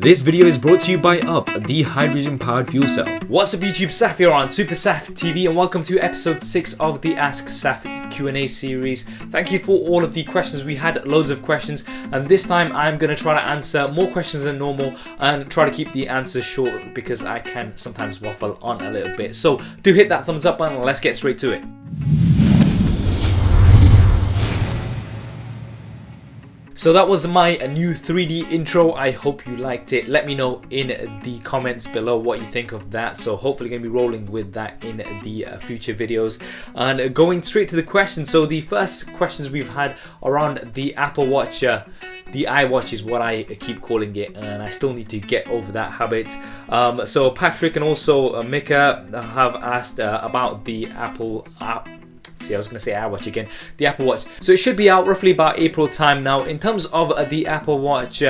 This video is brought to you by UP, the hydrogen-powered fuel cell. What's up YouTube, Saf here on Super Saf TV and welcome to episode 6 of the Ask Saf Q&A series. Thank you for all of the questions. We had loads of questions and this time I'm going to try to answer more questions than normal and try to keep the answers short because I can sometimes waffle on a little bit. So do hit that thumbs up button and let's get straight to it. So that was my new 3D intro. I hope you liked it. Let me know in the comments below what you think of that. So hopefully going to be rolling with that in the future videos. And going straight to the questions. So the first questions we've had around the Apple Watch. The iWatch is what I keep calling it, and I still need to get over that habit. So Patrick and also Mika have asked about the Apple app. I was going to say iWatch again, the Apple Watch. So it should be out roughly about April time now. In terms of the Apple Watch,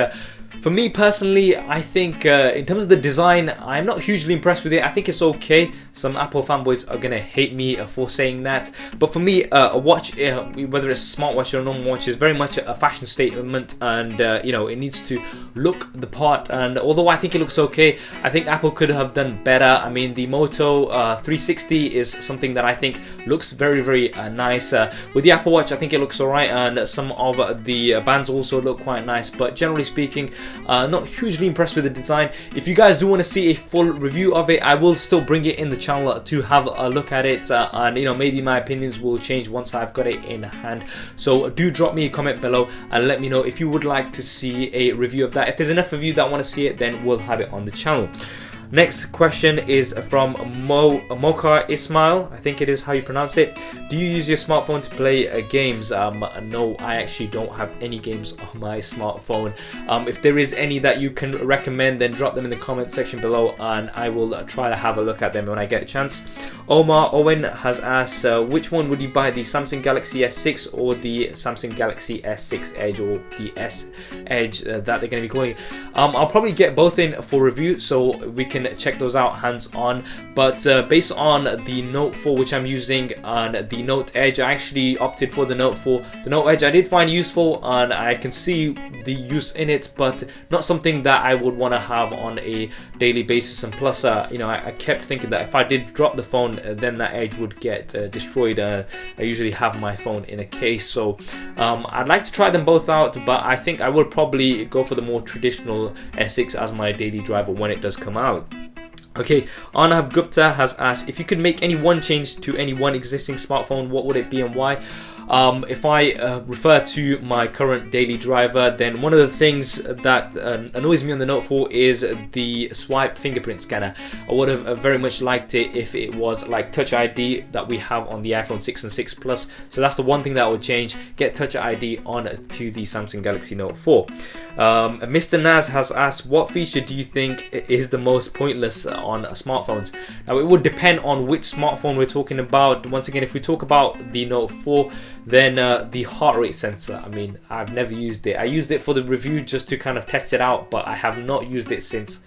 for me personally, I think in terms of the design, I'm not hugely impressed with it. I think it's okay. Some Apple fanboys are going to hate me for saying that. But for me, a watch, whether it's a smartwatch or a normal watch, is very much a fashion statement. And, you know, it needs to look the part. And although I think it looks okay, I think Apple could have done better. I mean, the Moto 360 is something that I think looks very, very nice. With the Apple Watch, I think it looks alright. And some of the bands also look quite nice. But generally speaking, not hugely impressed with the design. If you guys do want to see a full review of it, I will still bring it in the channel to have a look at it, and you know, maybe my opinions will change once I've got it in hand. So do drop me a comment below and let me know if you would like to see a review of that. If there's enough of you that want to see it, then we'll have it on the channel. Next question is from Mocha Ismail, I think it is how you pronounce it. Do you use your smartphone to play games? No, I actually don't have any games on my smartphone. If there is any that you can recommend, then drop them in the comment section below and I will try to have a look at them when I get a chance. Omar Owen has asked, which one would you buy, the Samsung Galaxy S6 or the Samsung Galaxy S6 Edge, or the S Edge that they're going to be calling it? I'll probably get both in for review so we can check those out hands-on, but based on the Note 4 which I'm using and the Note Edge, I actually opted for the Note 4. The Note Edge I did find useful and I can see the use in it, but not something that I would want to have on a daily basis. And plus, you know, I kept thinking that if I did drop the phone, then that Edge would get destroyed. I usually have my phone in a case, so I'd like to try them both out, but I think I will probably go for the more traditional S6 as my daily driver when it does come out. Okay, Arnav Gupta has asked, if you could make any one change to any one existing smartphone, what would it be and why? If I refer to my current daily driver, then one of the things that annoys me on the Note 4 is the swipe fingerprint scanner. I would have very much liked it if it was like Touch ID that we have on the iPhone 6 and 6 Plus. So that's the one thing that I would change, get Touch ID on to the Samsung Galaxy Note 4. Mr. Naz has asked, what feature do you think is the most pointless on smartphones? Now it would depend on which smartphone we're talking about. Once again, if we talk about the Note 4, then the heart rate sensor, I mean, I've never used it. I used it for the review just to kind of test it out, but I have not used it since.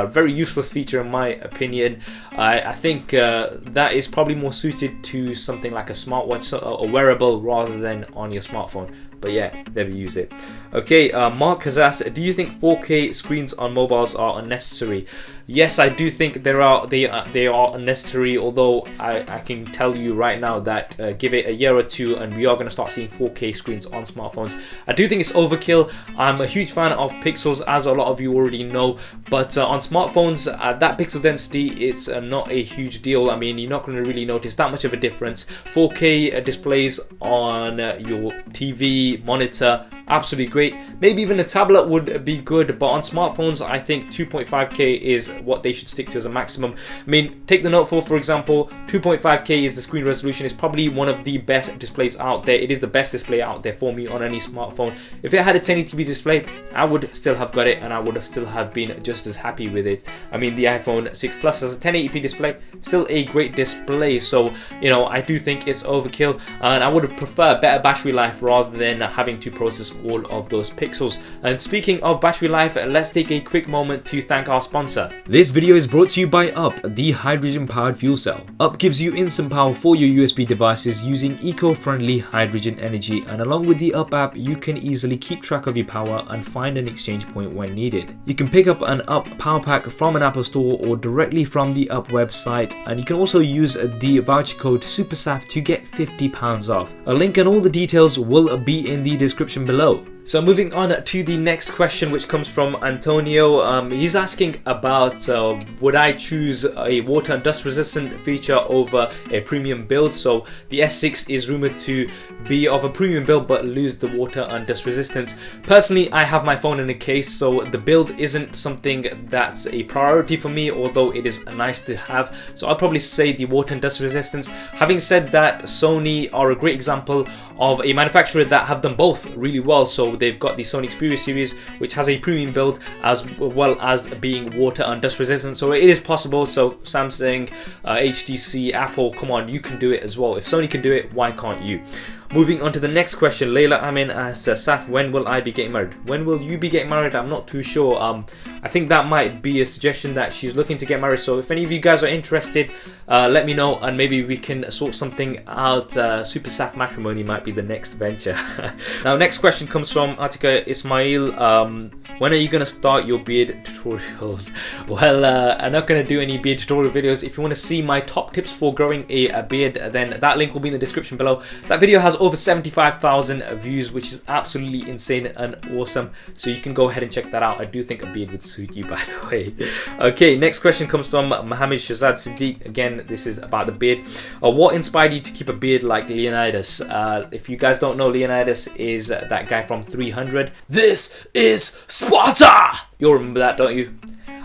Very useless feature in my opinion. I think that is probably more suited to something like a smartwatch or a wearable rather than on your smartphone. But yeah, never use it. Okay, Mark has asked, do you think 4K screens on mobiles are unnecessary? Yes, I do think they are unnecessary, although I can tell you right now that give it a year or two and we are going to start seeing 4K screens on smartphones. I do think it's overkill. I'm a huge fan of pixels, as a lot of you already know, but on smartphones, that pixel density, it's not a huge deal. I mean, you're not going to really notice that much of a difference. 4K displays on your TV, monitor, absolutely great. Maybe even a tablet would be good, but on smartphones I think 2.5K is what they should stick to as a maximum. I mean, take the Note 4 for example, 2.5K is the screen resolution. It's probably one of the best displays out there. It is the best display out there for me on any smartphone. If it had a 1080p display, I would still have got it and I would have still have been just as happy with it. I mean, the iPhone 6 Plus has a 1080p display, still a great display. So, you know, I do think it's overkill and I would have preferred better battery life rather than having to process all of those pixels. And speaking of battery life, let's take a quick moment to thank our sponsor. This video is brought to you by UP, the hydrogen powered fuel cell. UP gives you instant power for your USB devices using eco-friendly hydrogen energy, and along with the UP app you can easily keep track of your power and find an exchange point when needed. You can pick up an UP power pack from an Apple store or directly from the UP website, and you can also use the voucher code SUPERSAF to get £50 off. A link and all the details will be in the description below. So moving on to the next question, which comes from Antonio. He's asking about would I choose a water and dust resistant feature over a premium build. So the S6 is rumored to be of a premium build but lose the water and dust resistance. Personally, I have my phone in a case, so the build isn't something that's a priority for me, although it is nice to have. So I'll probably say the water and dust resistance. Having said that, Sony are a great example of a manufacturer that have done both really well. So they've got the Sony Xperia series, which has a premium build as well as being water and dust resistant. So it is possible. So Samsung, HTC, Apple, come on, you can do it as well. If Sony can do it, why can't you? Moving on to the next question, Layla Amin asks, Saf, when will I be getting married? When will you be getting married? I'm not too sure. I think that might be a suggestion that she's looking to get married. So if any of you guys are interested, let me know and maybe we can sort something out. Super Saf matrimony might be the next venture. Now, next question comes from Atika Ismail. When are you going to start your beard tutorials? Well, I'm not going to do any beard tutorial videos. If you want to see my top tips for growing a beard, then that link will be in the description below. That video has over 75,000 views, which is absolutely insane and awesome. So you can go ahead and check that out. I do think a beard would suit you, by the way. Okay, next question comes from Mohammed Shazad Siddiq. Again, this is about the beard. What inspired you to keep a beard like Leonidas? If you guys don't know, Leonidas is that guy from 300. This is Sparta! You'll remember that, don't you?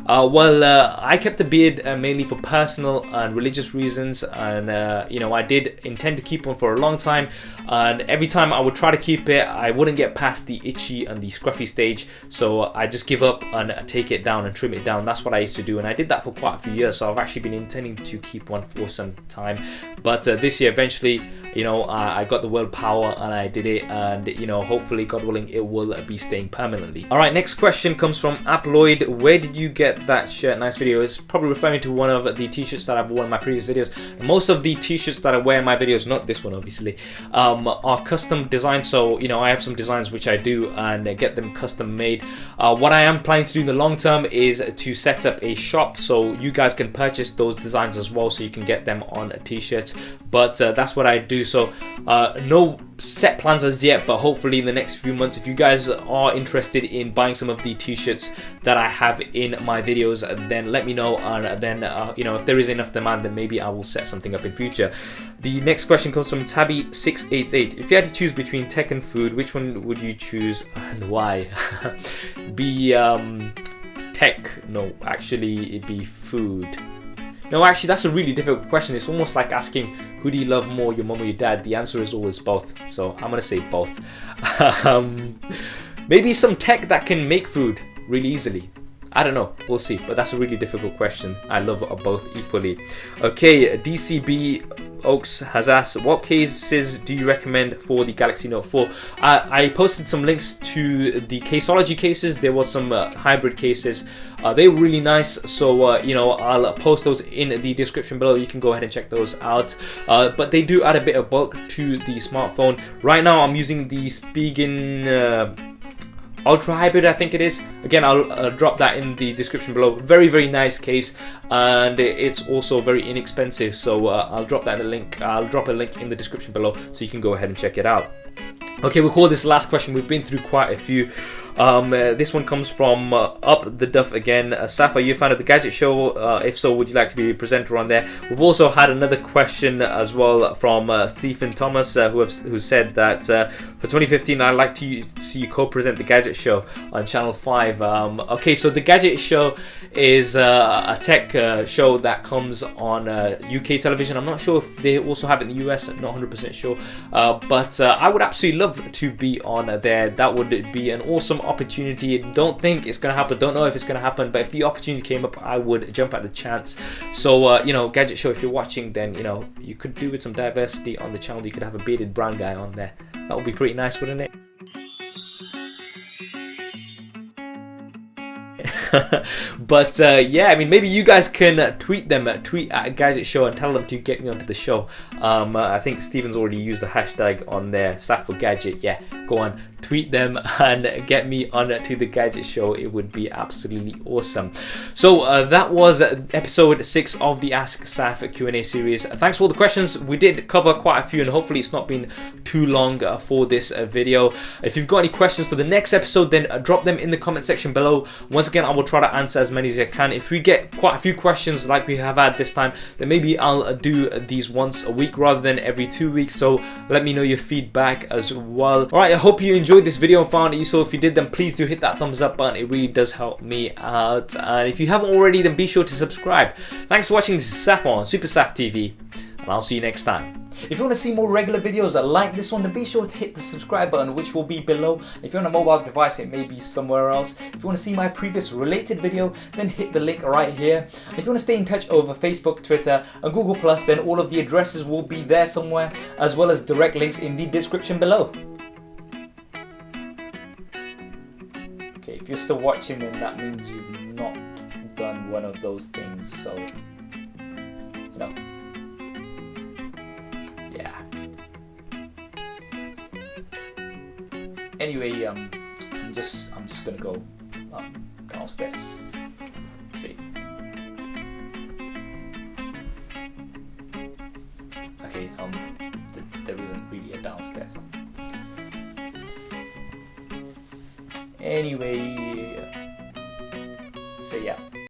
I kept a beard mainly for personal and religious reasons, and you know, I did intend to keep one for a long time, and every time I would try to keep it, I wouldn't get past the itchy and the scruffy stage, so I just give up and take it down and trim it down. That's what I used to do, and I did that for quite a few years, so I've actually been intending to keep one for some time. But this year, eventually, you know, I got the willpower and I did it, and you know, hopefully, God willing, it will be staying permanently. Alright, next question comes from Aploid. Where did you get that shirt? Nice video. It's probably referring to one of the t-shirts that I've worn in my previous videos. Most of the t-shirts that I wear in my videos, not this one obviously, are custom designed. So you know, I have some designs which I do and get them custom made. What I am planning to do in the long term is to set up a shop so you guys can purchase those designs as well, so you can get them on t-shirts. But that's what I do. So no set plans as yet, but hopefully in the next few months, if you guys are interested in buying some of the t-shirts that I have in my videos, then let me know, and then you know, if there is enough demand, then maybe I will set something up in future. The next question comes from Tabby688. If you had to choose between tech and food, which one would you choose and why? Tech. No, actually it'd be food. No, actually, that's a really difficult question. It's almost like asking, who do you love more, your mum or your dad? The answer is always both. So I'm going to say both. Maybe some tech that can make food really easily. I don't know, we'll see, but that's a really difficult question. I love both equally. Okay, DCB Oaks has asked, what cases do you recommend for the Galaxy Note 4? I posted some links to the Caseology cases. There was some hybrid cases. They were really nice, so you know, I'll post those in the description below. You can go ahead and check those out. But they do add a bit of bulk to the smartphone. Right now I'm using the Spigen Ultra Hybrid, I think it is. Again, I'll drop that in the description below. Very, very nice case, and it's also very inexpensive. So I'll drop that in the link. I'll drop a link in the description below, so you can go ahead and check it out. Okay, we'll call this last question. We've been through quite a few. This one comes from Up the Duff again. Saf, are you a fan of the Gadget Show? If so, would you like to be a presenter on there? We've also had another question as well from Stephen Thomas, who said that for 2015, I'd like to see you co-present the Gadget Show on Channel 5. Okay, so the Gadget Show is a tech show that comes on UK television. I'm not sure if they also have it in the US. I'm not 100% sure. But I would absolutely love to be on there. That would be an awesome opportunity. Don't think it's gonna happen, don't know if it's gonna happen, but if the opportunity came up, I would jump at the chance. So you know, Gadget Show, if you're watching, then you know, you could do with some diversity on the channel. You could have a bearded brown guy on there. That would be pretty nice, wouldn't it? But yeah, I mean, maybe you guys can tweet them, tweet at Gadget Show and tell them to get me onto the show. I think Steven's already used the hashtag on there, Saf for Gadget. Yeah, go on, tweet them and get me on to the Gadget Show. It would be absolutely awesome. So that was episode 6 of the Ask Saf Q&A series. Thanks for all the questions. We did cover quite a few, and hopefully it's not been too long for this video. If you've got any questions for the next episode, then drop them in the comment section below. Once again, I will try to answer as many as I can. If we get quite a few questions like we have had this time, then maybe I'll do these once a week rather than every 2 weeks. So let me know your feedback as well. Alright, I hope you enjoyed this video and found it useful. If you did, then please do hit that thumbs up button. It really does help me out. And if you haven't already, then be sure to subscribe. Thanks for watching. This is Saf on Super Saf TV, and I'll see you next time. If you want to see more regular videos like this one, then be sure to hit the subscribe button, which will be below. If you're on a mobile device, it may be somewhere else. If you want to see my previous related video, then hit the link right here. If you want to stay in touch over Facebook, Twitter and Google+, then all of the addresses will be there somewhere, as well as direct links in the description below. Okay, if you're still watching, then that means you've not done one of those things, so, you know. Yeah. Anyway, I'm just gonna go downstairs. See. Okay. There isn't really a downstairs. Anyway.